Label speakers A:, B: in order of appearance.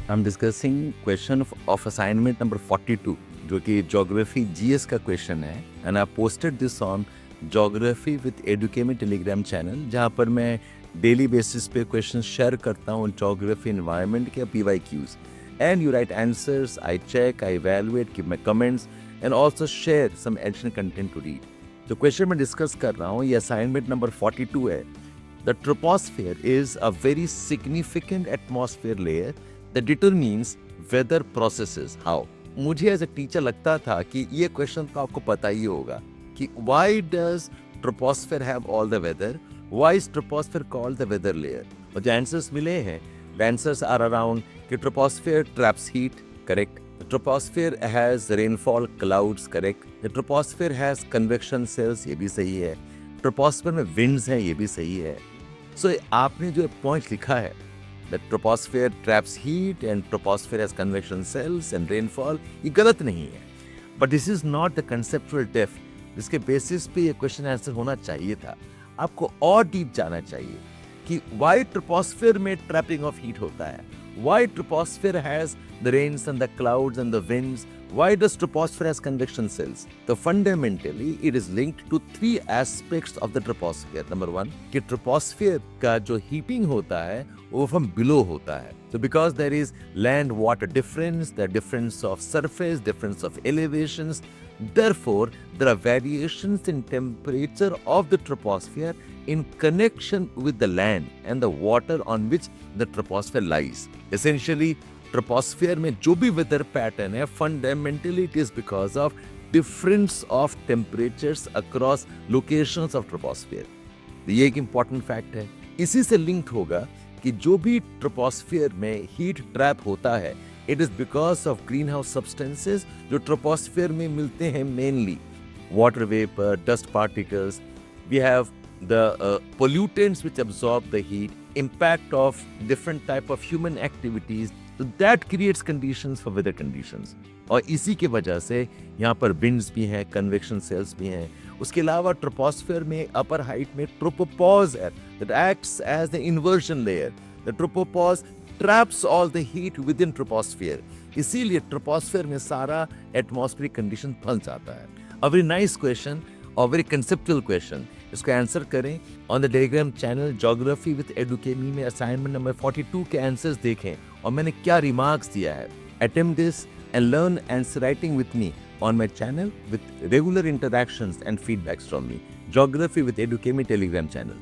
A: I'm discussing question of assignment number 42 जो कि geography GS का क्वेश्चन है and I posted this on geography with Edukemy Telegram channel जहाँ पर मैं डेली बेसिस पे क्वेश्चन शेयर करता हूँ ज्योग्राफी एनवायरनमेंट के PYQs and you write answers I check I evaluate give my comments and also share some additional content to read. जो question मैं discuss कर रहा हूँ ये असाइनमेंट नंबर 42 है। The troposphere is a very significant atmosphere layer that determines weather processes how। मुझे as a teacher लगता था कि ये क्वेश्चन तो आपको पता ही होगा कि why does troposphere have all the weather, why is troposphere called the weather layer। और जो आंसर्स मिले हैं the answers are around कि troposphere traps heat, correct, the troposphere has rainfall clouds, correct, the troposphere has convection cells, ये भी सही है, troposphere में winds हैं, ये भी सही है। So आपने जो पॉइंट लिखा है The troposphere traps heat and troposphere has convection cells and rainfall, ये गलत नहीं है। But this is not the conceptual depth जिसके बेसिस पे ये क्वेश्चन आंसर होना चाहिए था। आपको और डीप जाना चाहिए कि why troposphere में trapping of heat होता है, why troposphere has the rains and the clouds and the winds, why does troposphere has convection cells। So fundamentally it is linked to three aspects of the troposphere। Number one कि troposphere का जो heating होता है वो from below होता है। So because there is land water difference, the difference of surface, difference of elevations, therefore there are variations in temperature of the troposphere in connection with the land and the water on which the troposphere lies। Essentially troposphere में जो भी weather pattern है fundamentally it is because of difference of temperatures across locations of troposphere। ये एक important fact है। इसी से linked होगा कि जो भी ट्रोपोस्फियर में हीट ट्रैप होता है it is because of green house substances जो ट्रोपोस्फियर में मिलते हैं mainly water vapour, dust particles, we have the pollutants which absorb the heat, impact of different type of human activities, so that creates conditions for weather conditions। और इसी के वजह से यहाँ पर winds भी हैं, convection cells भी हैं। उसके अलावा ट्रोपोस्फियर में अपर हाइट में ट्रोपोपॉज है that acts as the inversion layer। The tropopause traps all the heat within troposphere। इसीलिए ट्रोपोस्फियर में सारा एटमॉस्फेरिक कंडीशन फंस जाता है। A very nice question और वेरी कंसेप्चुअल क्वेश्चन। इसको आंसर करें on the Telegram channel geography with Edukemy में असाइनमेंट नंबर 42 के आंसर्स देखें और मैंने क्या रिमार्क्स दिया है। Attempt this and learn answer writing with me on my channel with regular interactions and feedbacks from me। Geography with Educami Telegram channel।